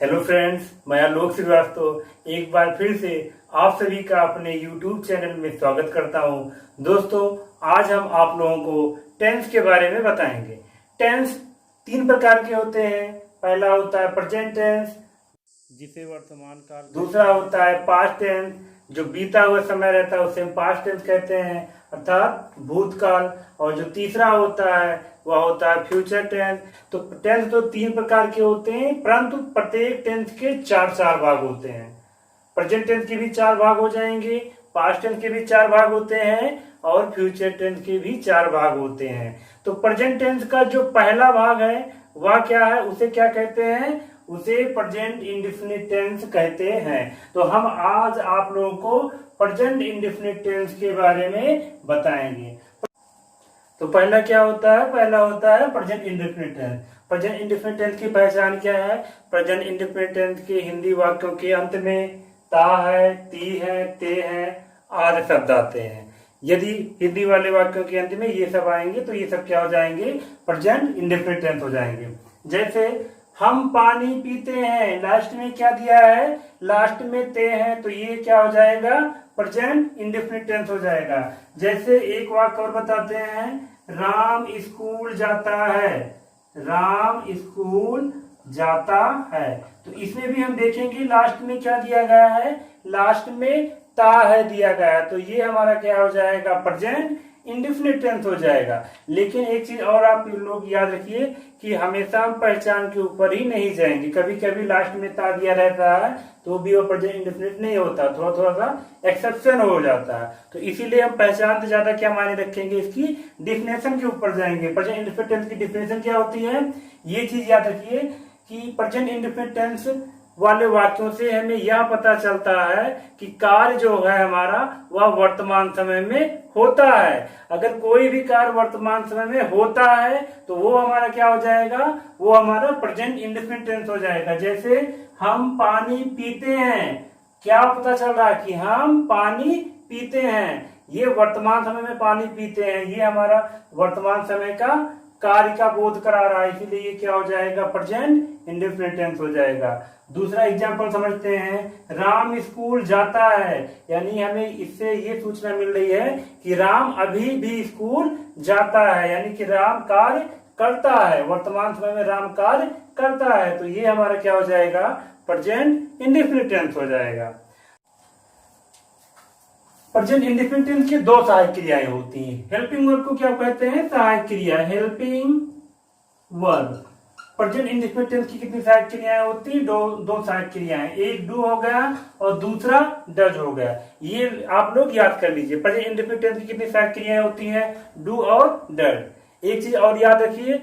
Hello friends, मैं आलोक श्रीवास्तव एक बार फिर से आप सभी का अपने YouTube चैनल में स्वागत करता हूं। दोस्तों, आज हम आप लोगों को टेंस के बारे में बताएंगे। टेंस तीन प्रकार के होते हैं। पहला होता है प्रेजेंट टेंस, जिसे वर्तमान काल। दूसरा होता है पास्ट टेंस, जो बीता हुआ समय रहता है उसे हम पास्ट टेंस कहते हैं, अर्थात भूतकाल। और जो तीसरा होता है वह होता है फ्यूचर टेंस। तो टेंस तो तीन प्रकार के होते हैं, परंतु प्रत्येक टेंस के चार चार भाग होते हैं। प्रेजेंट टेंस के भी चार भाग हो जाएंगे, पास्ट टेंस के भी चार भाग होते हैं और फ्यूचर टेंस के भी चार भाग होते हैं। तो प्रेजेंट टेंस का जो पहला भाग है वह क्या है, उसे क्या कहते हैं? उसे प्रेजेंट इंडेफिनिट टेंस कहते हैं। तो हम आज आप लोगों को प्रेजेंट इंडेफिनिट टेंस के बारे में बताएंगे। तो पहला क्या होता है? पहला होता है present indefinite tense. Present indefinite tense की पहचान क्या है? प्रेजेंट इंडेफिनिट टेंस के हिंदी वाक्यों के अंत में ता है, ती है, ते है आदि शब्द आते हैं। यदि हिंदी वाले वाक्यों के अंत में ये सब आएंगे तो ये सब क्या हो जाएंगे? प्रेजेंट इंडेफिनिट टेंस हो जाएंगे। जैसे हम पानी पीते हैं, लास्ट में क्या दिया है? लास्ट में ते है, तो ये क्या हो जाएगा? प्रेजेंट इंडेफिनिट टेंस हो जाएगा। जैसे एक वाक्य और बताते हैं, राम स्कूल जाता है। राम स्कूल जाता है, तो इसमें भी हम देखेंगे लास्ट में क्या दिया गया है? लास्ट में ता है दिया गया है, तो ये हमारा क्या हो जाएगा? प्रेजेंट इंडेफिनिट टेंस हो जाएगा। लेकिन एक चीज और आप लोग याद रखिए कि हमेशा हम पहचान के ऊपर ही नहीं जाएंगे। कभी कभी लास्ट में ता दिया रहता है तो भी वो प्रेजेंट इंडेफिनिट नहीं होता, थोड़ा थोड़ा सा एक्सेप्शन हो जाता है। तो इसीलिए हम पहचान से ज्यादा क्या माने रखेंगे, इसकी डिफिनेशन के ऊपर जाएंगे। प्रेजेंट इंडेफिनिट टेंस की डिफिनेशन क्या होती है, ये चीज याद रखिए कि प्रेजेंट इंडेफिनिट टेंस वाले वाक्यों से हमें यह पता चलता है कि कार्य जो है हमारा वह वर्तमान समय में होता है। अगर कोई भी कार्य वर्तमान समय में होता है तो वो हमारा क्या हो जाएगा? वो हमारा प्रेजेंट इंडेफिनिट टेंस हो जाएगा। जैसे हम पानी पीते हैं, क्या पता चल रहा है कि हम पानी पीते हैं, ये वर्तमान समय में पानी पीते हैं, ये हमारा वर्तमान समय का कार्य का बोध करा रहा है, इसीलिए ये क्या हो जाएगा? प्रेजेंट इंडेफिनिट टेंस हो जाएगा। दूसरा एग्जांपल समझते हैं, राम स्कूल जाता है, यानी हमें इससे ये सूचना मिल रही है कि राम अभी भी स्कूल जाता है, यानी कि राम कार्य करता है, वर्तमान समय में राम कार्य करता है, तो ये हमारा क्या हो जाएगा? प्रेजेंट इंडेफिनिट टेंस हो जाएगा। प्रेजेंट इंडेफिनिट टेंस की दो सहायक क्रियाएं होती हैं। हेल्पिंग वर्ब को क्या कहते हैं? सहायक क्रिया, helping verb. Present indefinite tense की कितनी सहायक क्रियाएं होती हैं? दो सहायक क्रियाएं, एक डू हो गया और दूसरा डज हो गया। ये आप लोग याद कर लीजिए। प्रेजेंट इंडेफिनिट टेंस की कितनी सहायक क्रियाएं होती हैं? डू और डज। एक चीज और याद रखिए,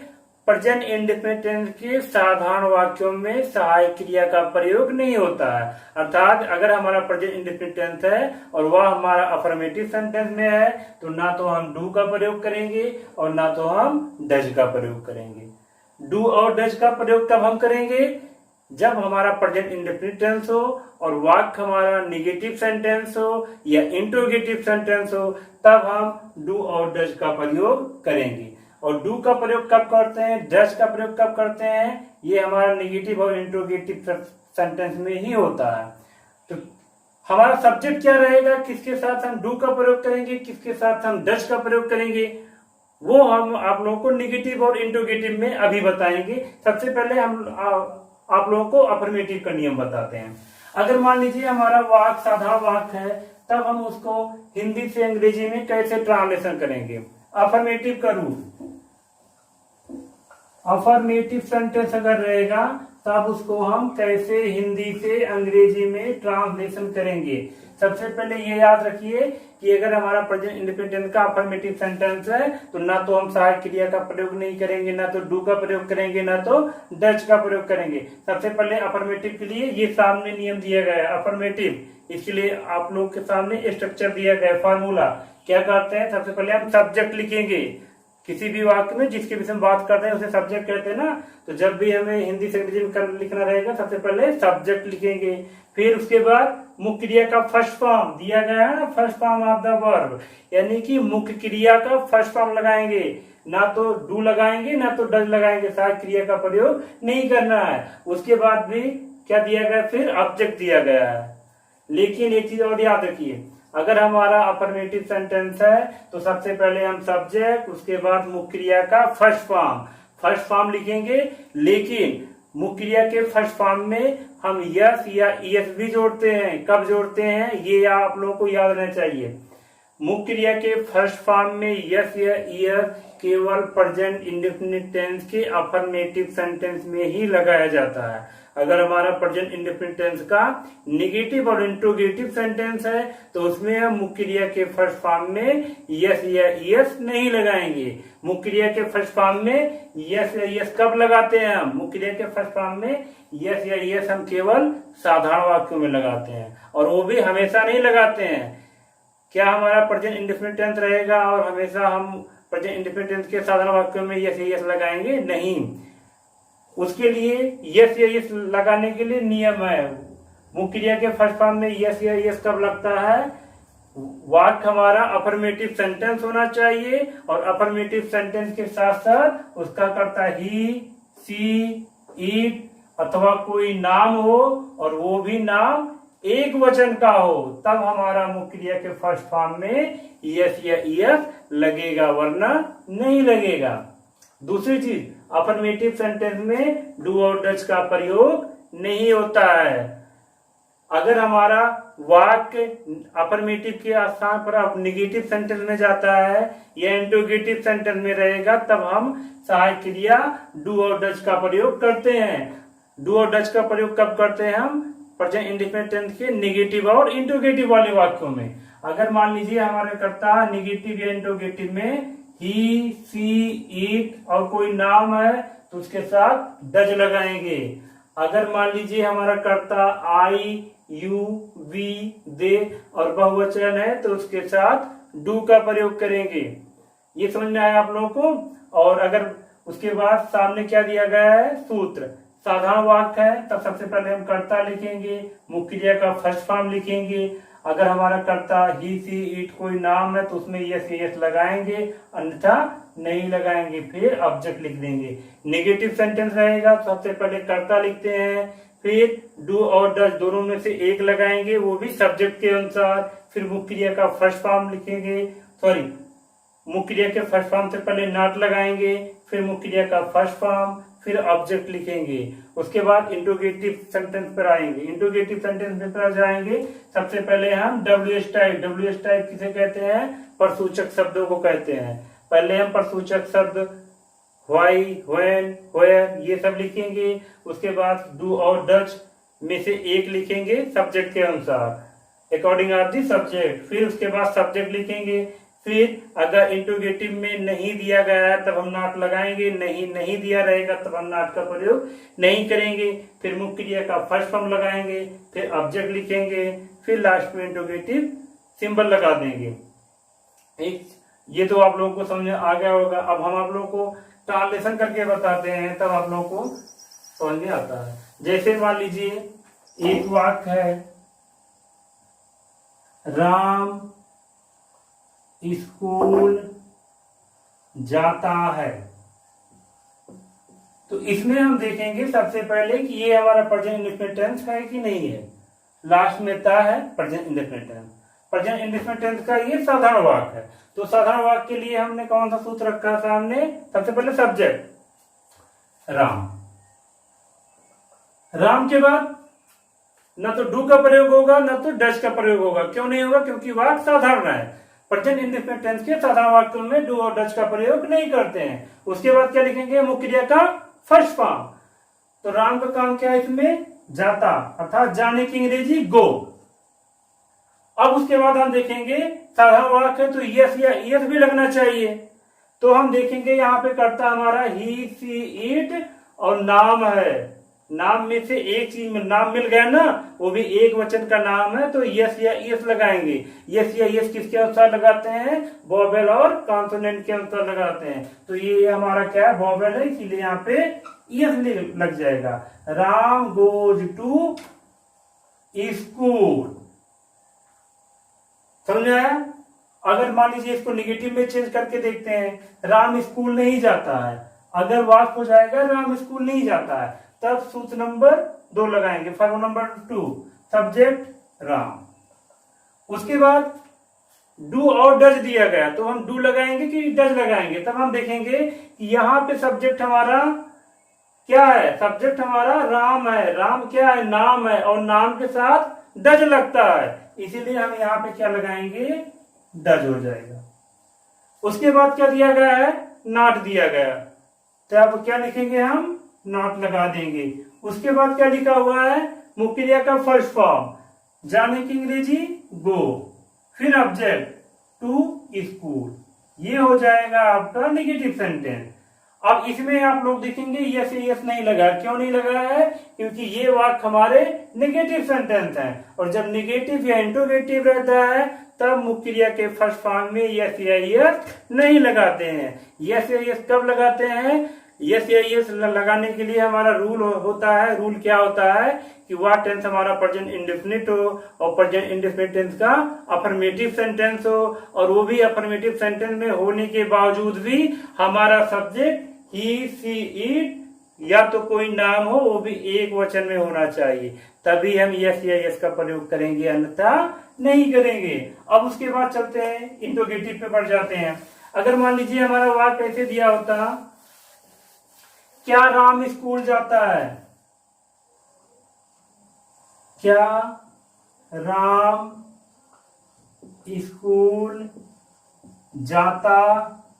प्रेजेंट इंडेफिनिट टेंस के साधारण वाक्यों में सहायक क्रिया का प्रयोग नहीं होता है। अर्थात अगर हमारा प्रेजेंट इंडेफिनिट टेंस है और वह हमारा अफर्मेटिव सेंटेंस में है तो ना तो हम डू का प्रयोग करेंगे और ना तो हम डज का प्रयोग करेंगे। डू और डज का प्रयोग तब हम करेंगे जब हमारा प्रेजेंट इंडेफिनिट टेंस हो और वाक्य हमारा नेगेटिव सेंटेंस हो या इंट्रोगेटिव सेंटेंस हो, तब हम डू और डज का प्रयोग करेंगे। और डू का प्रयोग कब करते हैं, डज का प्रयोग कब करते हैं? ये हमारा नेगेटिव और इंट्रोगेटिव सेंटेंस में ही होता है। तो हमारा सब्जेक्ट क्या रहेगा, किसके साथ हम डू का प्रयोग करेंगे, किसके साथ हम डज का प्रयोग करेंगे, वो हम आप लोगों को नेगेटिव और इंट्रोगेटिव में अभी बताएंगे। सबसे पहले हम आप लोगों को अफर्मेटिव का नियम बताते हैं। अगर मान लीजिए हमारा वाक्य साधारण वाक्य है, तब हम उसको हिंदी से अंग्रेजी में कैसे ट्रांसलेशन करेंगे? अफर्मेटिव का रूल, अफर्मेटिव सेंटेंस अगर रहेगा तब उसको हम कैसे हिंदी से अंग्रेजी में ट्रांसलेशन करेंगे? सबसे पहले ये याद रखिए कि अगर हमारा प्रेजेंट इंडेफिनिट टेंस का अफर्मेटिव सेंटेंस है तो ना तो हम सहायक क्रिया का प्रयोग नहीं करेंगे, ना तो डू का प्रयोग करेंगे, ना तो डज का प्रयोग करेंगे। सबसे पहले अफर्मेटिव के लिए ये सामने नियम दिया गया है अफर्मेटिव, इसके लिए आप लोग के सामने स्ट्रक्चर दिया गया है, फॉर्मूला। क्या करते हैं? सबसे पहले हम सब्जेक्ट लिखेंगे। किसी भी वाक्य में जिसके विषय में बात करते हैं उसे सब्जेक्ट कहते हैं ना, तो जब भी हमें हिंदी से अंग्रेजी में लिखना रहेगा सबसे पहले सब्जेक्ट लिखेंगे। फिर उसके बाद मुख्य क्रिया का फर्स्ट फॉर्म दिया गया है ना, first form of the verb, यानी कि मुख्य क्रिया का फर्स्ट फॉर्म लगाएंगे। ना तो डू लगाएंगे ना तो डज लगाएंगे, सहायक क्रिया का प्रयोग नहीं करना है। उसके बाद भी क्या दिया गया, फिर ऑब्जेक्ट दिया गया है। लेकिन एक चीज और याद रखिए, अगर हमारा अफर्मेटिव सेंटेंस है तो सबसे पहले हम सब्जेक्ट, उसके बाद मुख्य क्रिया का फर्स्ट फॉर्म लिखेंगे। लेकिन मुख्य क्रिया के फर्स्ट फॉर्म में हम यस या ईएस भी जोड़ते हैं। कब जोड़ते हैं ये आप लोगों को याद रहना चाहिए। मुख्य क्रिया के फर्स्ट फॉर्म में यस या ईएस केवल प्रेजेंट इंडेफिनिट टेंस के अफर्मेटिव सेंटेंस में ही लगाया जाता है। अगर हमारा प्रेजेंट इंडेफिनिट टेंस का नेगेटिव और इंट्रोगेटिव सेंटेंस है तो उसमें हम मुख्य क्रिया के फर्स्ट फॉर्म में यस या ईएस नहीं लगाएंगे। मुख्य क्रिया के फर्स्ट फॉर्म में यस या ईएस कब लगाते हैं हम? मुख्य क्रिया के फर्स्ट फॉर्म में यस या ईएस हम केवल साधारण वाक्यों में लगाते हैं, और वो भी हमेशा नहीं लगाते हैं। क्या हमारा प्रेजेंट इंडेफिनिट टेंस रहेगा और हमेशा हम प्रेजेंट इंडेफिनिट टेंस के साधारण वाक्यों में यस या ईएस लगाएंगे? नहीं। उसके लिए यस या यस लगाने के लिए नियम है। मुख्य क्रिया के फर्स्ट फॉर्म में यस या यस कब लगता है? वाक्य हमारा अफर्मेटिव सेंटेंस होना चाहिए, और अफर्मेटिव सेंटेंस के साथ साथ उसका कर्ता ही, सी, इट अथवा कोई नाम हो, और वो भी नाम एक वचन का हो, तब हमारा मुख्य क्रिया के फर्स्ट फॉर्म में यस या यस लगेगा, वरना नहीं लगेगा। दूसरी चीज, अफर्मेटिव सेंटेंस में डू और डज का प्रयोग नहीं होता है। अगर हमारा वाक्य अफर्मेटिव के स्थान पर अब निगेटिव सेंटेंस में जाता है या इंट्रोगेटिव सेंटेंस में रहेगा, तब हम सहायक क्रिया डू और डज का प्रयोग करते हैं। डू और डज का प्रयोग कब करते हैं हम? प्रेजेंट इंडेफिनिट टेंस के नेगेटिव और इंट्रोगेटिव वाले वाक्यों में। अगर मान लीजिए हमारे कर्ता नेगेटिव या इंट्रोगेटिव में ही, सी, इट और कोई नाम है तो उसके साथ डज लगाएंगे। अगर मान लीजिए हमारा कर्ता आई, यू, वी, दे और बहुवचन है तो उसके साथ डू का प्रयोग करेंगे। ये समझ में आया आप लोगों को? और अगर उसके बाद सामने क्या दिया गया है? सूत्र। साधारण वाक्य है तब सबसे पहले हम कर्ता लिखेंगे, मुख्य क्रिया का फर्स्ट फॉर्म लिखेंगे। अगर हमारा कर्ता ही, सी, इट कोई नाम है तो उसमें यस यस लगाएंगे, अन्यथा नहीं लगाएंगे, फिर ऑब्जेक्ट लिख देंगे। नेगेटिव सेंटेंस रहेगा तो सबसे पहले कर्ता लिखते हैं, फिर डू और डज दोनों में से एक लगाएंगे, वो भी सब्जेक्ट के अनुसार। फिर मुख्य क्रिया का फर्स्ट फॉर्म लिखेंगे, मुख्य क्रिया के फर्स्ट फॉर्म से पहले नॉट लगाएंगे, फिर मुख्य क्रिया का फर्स्ट फॉर्म, फिर ऑब्जेक्ट लिखेंगे। उसके बाद इंट्रोगेटिव सेंटेंस पर आएंगे। इंट्रोगेटिव सेंटेंस पर जाएंगे, सबसे पहले हम डब्ल्यूएच टाइप किसे कहते हैं? प्रसूचक शब्दों को कहते हैं। पहले हम प्रसूचक शब्द व्हाई, व्हेन, वेयर ये सब लिखेंगे। उसके बाद डू और डज में से एक लिखेंगे सब्जेक्ट के अनुसार, अकॉर्डिंग ऑफ दी सब्जेक्ट। फिर उसके बाद सब्जेक्ट लिखेंगे। फिर अगर इंट्रोगेटिव में नहीं दिया गया है तब हम नॉट लगाएंगे, नहीं दिया रहेगा तब हम नॉट का प्रयोग नहीं करेंगे। फिर मुख्य क्रिया का फर्स्ट फॉर्म लगाएंगे, फिर ऑब्जेक्ट लिखेंगे, फिर लास्ट में इंट्रोगेटिव सिंबल लगा देंगे। ये तो आप लोगों को समझ में आ गया होगा। अब हम आप लोगों को ट्रांसलेशन करके बताते हैं, तब आप लोगों को समझ में आता है। जैसे मान लीजिए एक वाक्य है, राम स्कूल जाता है, तो इसमें हम देखेंगे सबसे पहले कि ये हमारा प्रेजेंट इंडेफिनिट टेंस है कि नहीं है। लास्ट में ता है present indefinite tense. Present indefinite tense का ये साधारण वाक्य है, तो साधारण वाक्य के लिए हमने कौन सा सूत्र रखा सामने? सबसे पहले सब्जेक्ट राम। राम के बाद न तो डू का प्रयोग होगा न तो डज का प्रयोग होगा। क्यों नहीं होगा? क्योंकि वाक्य साधारण है। प्रेजेंट इंडेफिनिट टेंस के साधारण वाक्यों में डू और डज का प्रयोग नहीं करते हैं। उसके बाद क्या लिखेंगे? मुख्य क्रिया का फर्स्ट फॉर्म। तो राम का काम क्या है इसमें? जाता, अर्थात जाने की अंग्रेजी गो। अब उसके बाद हम देखेंगे साधारण वाक्य है तो यस या यस भी लगना चाहिए। तो हम देखेंगे यहाँ पे कर्ता हमारा ही, सी, इट और नाम है। नाम में से एक चीज में नाम मिल गया ना, वो भी एक वचन का नाम है, तो यस या यस लगाएंगे। यस या यस किसके अनुसार लगाते हैं? वोवेल और कॉन्सोनेंट के अनुसार लगाते हैं। तो ये हमारा क्या है? वोवेल है, इसीलिए यहाँ पे यस लग जाएगा। Ram goes to school. समझ आया? अगर मान लीजिए इसको निगेटिव में चेंज करके देखते हैं, राम स्कूल नहीं जाता है। अगर वाक्य हो जाएगा राम स्कूल नहीं जाता है, तब सूत्र नंबर 2 लगाएंगे। Formula number 2, subject Ram. उसके बाद डू और डज दिया गया, तो हम डू लगाएंगे कि डज लगाएंगे? तब हम देखेंगे कि यहाँ पे सब्जेक्ट हमारा क्या है, सब्जेक्ट हमारा राम है। राम क्या है, नाम है, और नाम के साथ डज लगता है, इसीलिए हम यहाँ पे क्या लगाएंगे, डज हो जाएगा। उसके बाद क्या दिया गया है, नॉट दिया गया, तो अब क्या लिखेंगे हम, नॉट लगा देंगे। उसके बाद क्या लिखा हुआ है, मुख्य क्रिया का फर्स्ट फॉर्म, जाने की अंग्रेजी गो, फिर ऑब्जेक्ट टू स्कूल, ये हो जाएगा आपका नेगेटिव सेंटेंस। अब इसमें आप लोग देखेंगे यस यस नहीं लगा, क्यों नहीं लगा है, क्योंकि ये वाक्य हमारे नेगेटिव सेंटेंस हैं, और जब नेगेटिव या इंट्रोगेटिव रहता है तब मुख्य क्रिया के फर्स्ट फॉर्म में यस या यस नहीं लगाते हैं। यस या यस कब लगाते हैं, यस या यस लगाने के लिए हमारा रूल होता है। रूल क्या होता है कि वह टेंस हमारा प्रेजेंट इंडेफिनिट हो, और प्रेजेंट इंडेफिनिट टेंस का अफर्मेटिव सेंटेंस हो, और वो भी अफर्मेटिव सेंटेंस में होने के बावजूद भी हमारा सब्जेक्ट ही सी इट या तो कोई नाम हो, वो भी एक वचन में होना चाहिए, तभी हम यस या यस का प्रयोग करेंगे, अन्यथा नहीं करेंगे। अब उसके बाद चलते हैं इंट्रोगेटिव पे बढ़ जाते हैं। अगर मान लीजिए हमारा वाक्य कैसे दिया होता, क्या राम स्कूल जाता है, क्या राम स्कूल जाता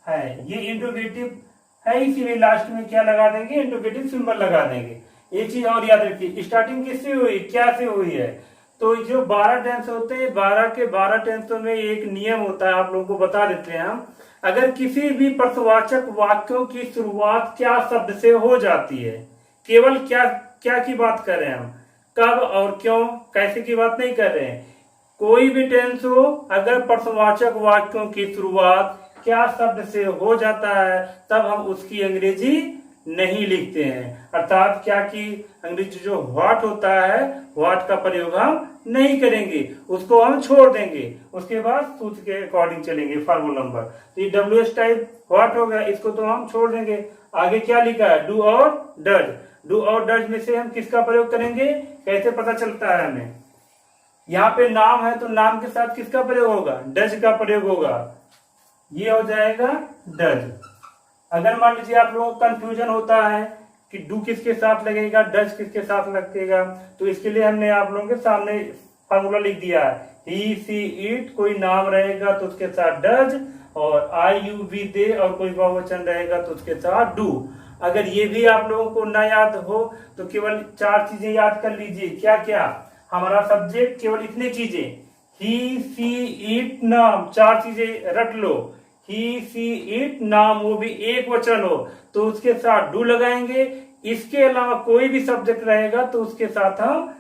है, ये इंट्रोगेटिव है, इसीलिए लास्ट में क्या लगा देंगे, इंट्रोगेटिव सिंबल लगा देंगे। एक चीज और याद रखिए, स्टार्टिंग किससे हुई, क्या से हुई है, तो जो 12 टेंस होते हैं, 12 के 12 टेंसों में एक नियम होता है, आप लोगों को बता देते हैं हम। अगर किसी भी प्रश्नवाचक वाक्यों की शुरुआत क्या शब्द से हो जाती है, केवल क्या क्या की बात कर रहे हैं हम, कब और क्यों कैसे की बात नहीं कर रहे हैं, कोई भी टेंस हो, अगर प्रश्नवाचक वाक्यों की शुरुआत क्या शब्द से हो जाता है तब हम उसकी अंग्रेजी नहीं लिखते हैं, अर्थात क्या की अंग्रेजी जो व्हाट होता है, व्हाट का प्रयोग हम नहीं करेंगे, उसको हम छोड़ देंगे। उसके बाद सूत्र के अकॉर्डिंग चलेंगे, फार्मूला नंबर, तो ये WH टाइप व्हाट हो गया, इसको तो हम छोड़ देंगे। आगे क्या लिखा है, डू और डज, डू और डज में से हम किसका प्रयोग करेंगे, कैसे पता चलता है हमें, यहाँ पे नाम है तो नाम के साथ किसका प्रयोग होगा, डज का प्रयोग होगा, ये हो जाएगा डज। अगर मान लीजिए आप लोगों को कंफ्यूजन होता है कि डू किसके साथ लगेगा, डज किसके साथ लगेगा, तो इसके लिए हमने आप लोगों के सामने फार्मूला लिख दिया है, ही सी इट कोई नाम रहेगा तो उसके साथ डज, और आई यू वी दे और कोई बहुवचन रहेगा तो उसके साथ डू। अगर ये भी आप लोगों को ना याद हो तो केवल 4 चीजें याद कर लीजिए, क्या क्या, हमारा सब्जेक्ट केवल इतनी चीजें, ही सी इट नाम, 4 चीजें रट लो, ही सी इट नाम वो भी एक वचन हो तो उसके साथ डू लगाएंगे, इसके अलावा कोई भी सब्जेक्ट रहेगा तो उसके साथ हम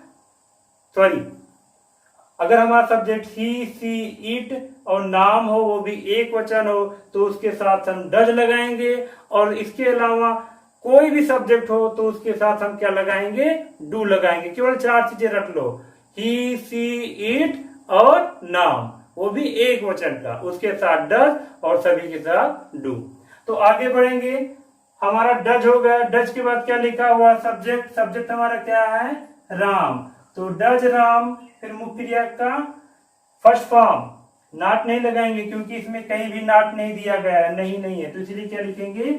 अगर हमारा सब्जेक्ट ही सी इट और नाम हो वो भी एक वचन हो तो उसके साथ हम डज लगाएंगे, और इसके अलावा कोई भी सब्जेक्ट हो तो उसके साथ हम क्या लगाएंगे, डू लगाएंगे। केवल 4 चीजें रख लो, ही सी इट और नाम वो भी एक वचन का, उसके साथ डज और सभी के साथ डू। तो आगे बढ़ेंगे, हमारा डज हो गया, डज के बाद क्या लिखा हुआ, सब्जेक्ट, सब्जेक्ट हमारा क्या है, राम, तो डज राम, फिर मुख्य क्रिया का फर्स्ट फॉर्म, नॉट नहीं लगाएंगे क्योंकि इसमें कहीं भी नॉट नहीं दिया गया है, नहीं है, तो इसलिए क्या लिखेंगे,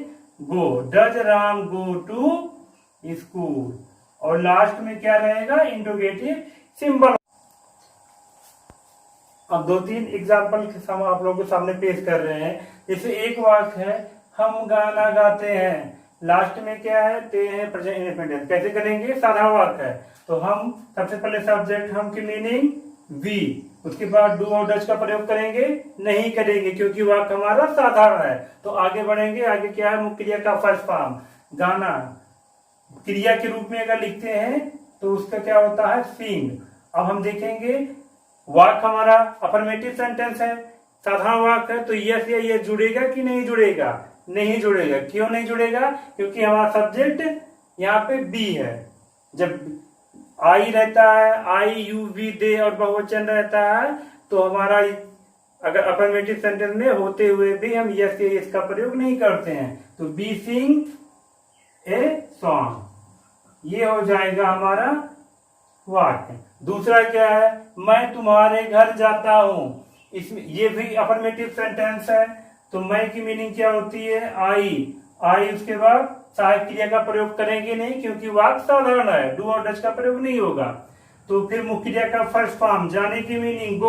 go, does Ram go to school, और लास्ट में क्या रहेगा, इंट्रोगेटिव सिंबल। अब 2-3 एग्जाम्पल हम आप लोगों के सामने पेश कर रहे हैं। जैसे एक वाक्य है, हम गाना गाते हैं, लास्ट में क्या है, ते हैं प्रेजेंट इंडेफिनिट, कैसे करेंगे, साधारण वाक्य है, तो हम सबसे पहले सब्जेक्ट हम की मीनिंग वी, उसके बाद डू और डज का प्रयोग करेंगे, नहीं करेंगे क्योंकि वाक्य हमारा साधारण है। तो आगे बढ़ेंगे, आगे क्या है, मुख्य क्रिया का फर्स्ट फॉर्म, गाना क्रिया के रूप में अगर लिखते हैं तो उसका क्या होता है, सिंग। अब हम देखेंगे वाक्य हमारा अफर्मेटिव सेंटेंस है, साधारण वाक्य है, तो यस या ये जुड़ेगा कि नहीं जुड़ेगा, नहीं जुड़ेगा। क्यों नहीं जुड़ेगा, क्योंकि हमारा सब्जेक्ट यहाँ पे बी है। जब आई रहता है, आई यू वी दे और बहुवचन रहता है तो हमारा अगर अफर्मेटिव सेंटेंस में होते हुए भी हम यस या इसका प्रयोग नहीं करते हैं, तो बी सिंग ए सॉन्ग। ये हो जाएगा हमारा वाक्य। दूसरा क्या है, मैं तुम्हारे घर जाता हूं, इसमें ये भी अफर्मेटिव सेंटेंस है। तो मैं की मीनिंग क्या होती है, आई। उसके बाद सहायक क्रिया का प्रयोग करेंगे नहीं, क्योंकि वाक्य साधारण है, डू और डज का प्रयोग नहीं होगा। तो फिर मुख्य क्रिया का फर्स्ट फॉर्म, जाने की मीनिंग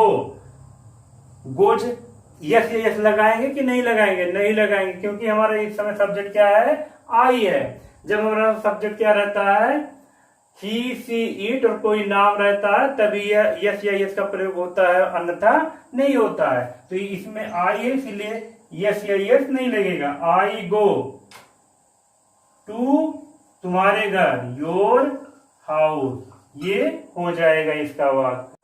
गोज, यस यस लगाएंगे कि नहीं लगाएंगे, नहीं लगाएंगे, क्योंकि हमारा इस समय सब्जेक्ट क्या है, आई है। जब हमारा सब्जेक्ट क्या रहता है, ही सी इट और कोई नाम रहता है, तभी यस या यस का प्रयोग होता है, अन्यथा नहीं होता है। तो इसमें आई है, इसलिए यस या यस नहीं लगेगा। आई गो टू तुम्हारे घर, योर हाउस, ये हो जाएगा इसका वाक्य।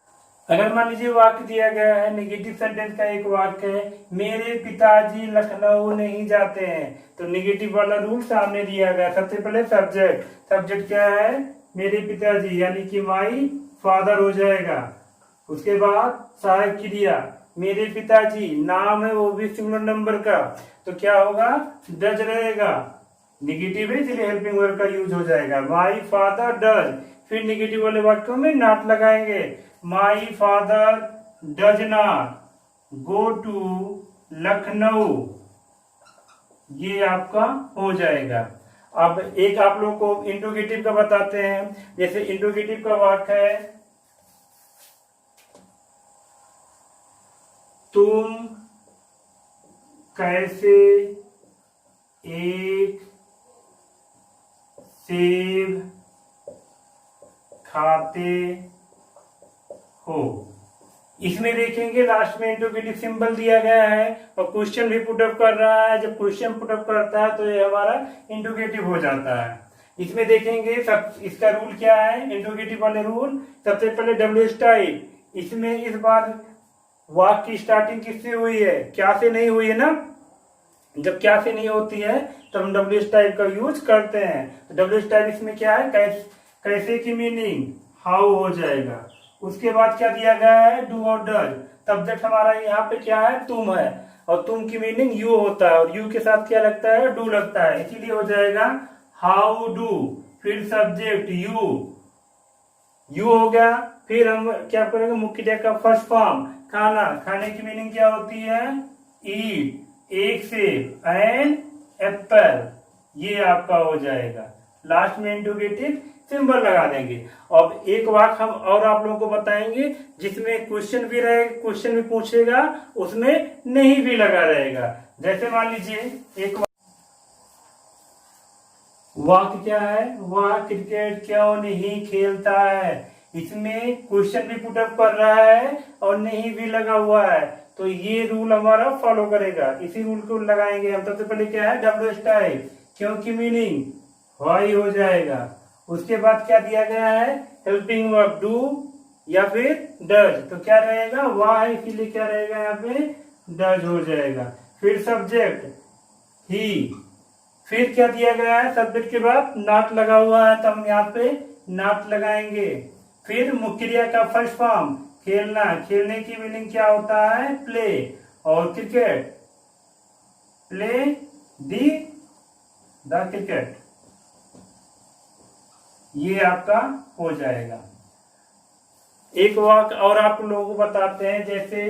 अगर मान लीजिए वाक्य दिया गया है, नेगेटिव सेंटेंस का एक वाक्य है, मेरे पिताजी लखनऊ नहीं जाते हैं, तो नेगेटिव वाला रूल सामने दिया गया। सबसे पहले सब्जेक्ट क्या है, मेरे पिताजी, यानी कि माई फादर हो जाएगा। उसके बाद सहायक क्रिया, मेरे पिताजी, नाम है वो भी सिंगुलर नंबर का, तो क्या होगा, डज रहेगा, नेगेटिव है इसलिए हेल्पिंग वर्ब का यूज हो जाएगा। माई फादर डज, फिर नेगेटिव वाले वाक्यों में नॉट लगाएंगे। My father does not go to Lucknow, ये आपका हो जाएगा। अब एक आप लोग को इंट्रोगेटिव का बताते हैं। जैसे इंट्रोगेटिव का वाक्य है, तुम कैसे एक सेब खाते हो। इसमें देखेंगे लास्ट में इंट्रोगेटिव सिंबल दिया गया है और क्वेश्चन भी पुटअप कर रहा है। जब क्वेश्चन पुटअप करता है तो ये हमारा इंट्रोगेटिव हो जाता है। इसमें देखेंगे सब, इसका रूल क्या है, इंट्रोगेटिव वाले रूल। सबसे पहले डब्ल्यू टाइप, इसमें इस बार वाक्य की स्टार्टिंग किससे हुई है, क्या से नहीं हुई है ना। जब क्या से नहीं होती है तो हम डब्ल्यू टाइप का यूज करते हैं। तो डब्ल्यू टाइप इसमें क्या है, कैसे की मीनिंग हाउ हो जाएगा। उसके बाद क्या दिया गया है, डू और डज। सब्जेक्ट हमारा यहाँ पे क्या है, तुम है, और तुम की मीनिंग यू होता है, और यू के साथ क्या लगता है, डू लगता है, इसीलिए हो जाएगा हाउ डू। फिर सब्जेक्ट यू हो गया। फिर हम क्या करेंगे, मुख्य क्रिया का फर्स्ट फॉर्म, खाना, खाने की मीनिंग क्या होती है, ईट, एक सेब एंड एप्पल, ये आपका हो जाएगा। लास्ट में इंट्रोगेटिव सिंबल लगा देंगे। अब एक वाक्य हम और आप लोगों को बताएंगे जिसमें क्वेश्चन भी रहेगा, क्वेश्चन भी पूछेगा, उसमें नहीं भी लगा रहेगा। जैसे मान लीजिए एक वाक्य क्या है, वह क्रिकेट क्यों नहीं खेलता है। इसमें क्वेश्चन भी पुटअप कर रहा है और नहीं भी लगा हुआ है, तो ये रूल हमारा फॉलो करेगा। इसी रूल को लगाएंगे हम। सबसे पहले क्या है, डब्ल्यू टाइप, क्योंकि मीनिंग वाई हो जाएगा। उसके बाद क्या दिया गया है, हेल्पिंग वर्ब डू या फिर डज, तो क्या रहेगा, वाह है, इसीलिए क्या रहेगा यहाँ पे, डज हो जाएगा। फिर सब्जेक्ट ही, फिर क्या दिया गया है, सब्जेक्ट के बाद नॉट लगा हुआ है, तो हम यहाँ पे नॉट लगाएंगे। फिर मुख्य क्रिया का फर्स्ट फॉर्म, खेलना, खेलने की मीनिंग क्या होता है, प्ले, और क्रिकेट, प्ले द क्रिकेट, ये आपका हो जाएगा। एक वाक्य और आप लोगों को बताते हैं, जैसे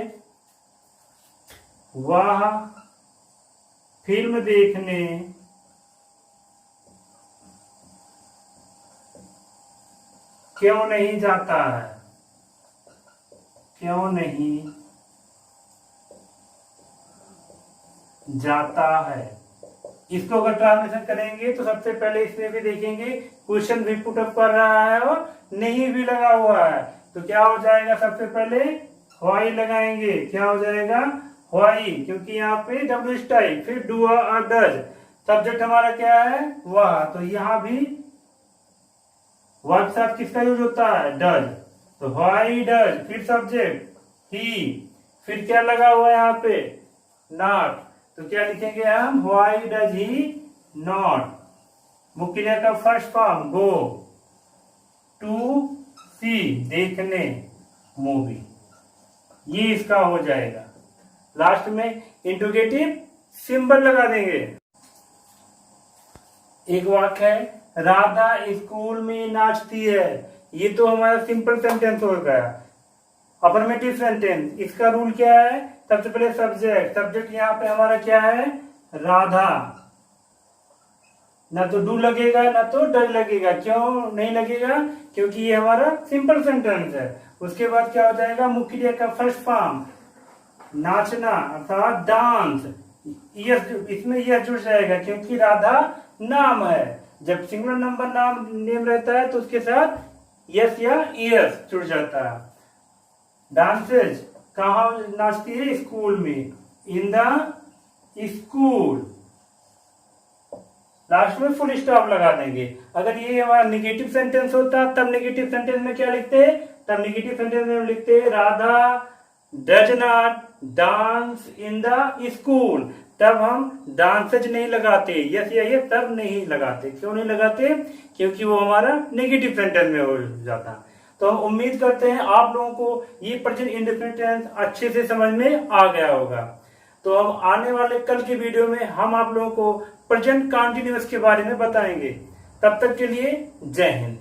वह फिल्म देखने क्यों नहीं जाता है, क्यों नहीं जाता है। इसको अगर ट्रांसलेशन करेंगे तो सबसे पहले इसमें भी देखेंगे क्वेश्चन भी पुटअप कर रहा है और नहीं भी लगा हुआ है, तो क्या हो जाएगा, सबसे पहले व्हाई लगाएंगे। क्या हो जाएगा, व्हाई, क्योंकि यहाँ पे डब्ल्यू टाइप, फिर डू और डज। सब्जेक्ट हमारा क्या है, वह, तो यहाँ भी वह के साथ किसका यूज होता है, डज, तो व्हाई डज। फिर सब्जेक्ट ही, फिर क्या लगा हुआ है यहाँ पे, नॉट, तो क्या लिखेंगे हम, व्हाई डज ही नॉट। मुख्य क्रिया का फर्स्ट फॉर्म गो, टू सी देखने मूवी, ये इसका हो जाएगा। लास्ट में इंट्रोगेटिव सिंबल लगा देंगे। एक वाक्य है, राधा स्कूल में नाचती है। ये तो हमारा सिंपल सेंटेंस हो गया। अफर्मेटिव सेंटेंस, इसका रूल क्या है? सबसे पहले सब्जेक्ट, सब्जेक्ट यहाँ पे हमारा क्या है? राधा। ना तो डू लगेगा ना तो डज लगेगा। क्यों नहीं लगेगा? क्योंकि ये हमारा सिंपल सेंटेंस है। उसके बाद क्या हो जाएगा? मुख्य क्रिया का फर्स्ट फॉर्म नाचना अर्थात डांस। यस, इसमें यस जुड़ जाएगा क्योंकि राधा नाम है। जब सिंगुलर नंबर नाम नेम रहता है तो उसके साथ यस या यस जुड़ जाता है। डांसेज कहाँ नाचती है? स्कूल में, इन द स्कूल। लास्ट में फुल स्टॉप लगा देंगे। अगर ये हमारा निगेटिव सेंटेंस होता तब निगेटिव सेंटेंस में क्या लिखते? तब निगेटिव सेंटेंस में लिखते Radha does not dance in the school. तब हम डांसेज नहीं लगाते, यस या यस तब नहीं लगाते। क्यों नहीं लगाते? क्योंकि वो हमारा नेगेटिव सेंटेंस में हो जाता। तो हम उम्मीद करते हैं आप लोगों को ये प्रेजेंट इंडेफिनिट टेंस अच्छे से समझ में आ गया होगा। तो हम आने वाले कल के वीडियो में हम आप लोगों को प्रेजेंट कंटीन्यूअस के बारे में बताएंगे। तब तक के लिए जय हिंद।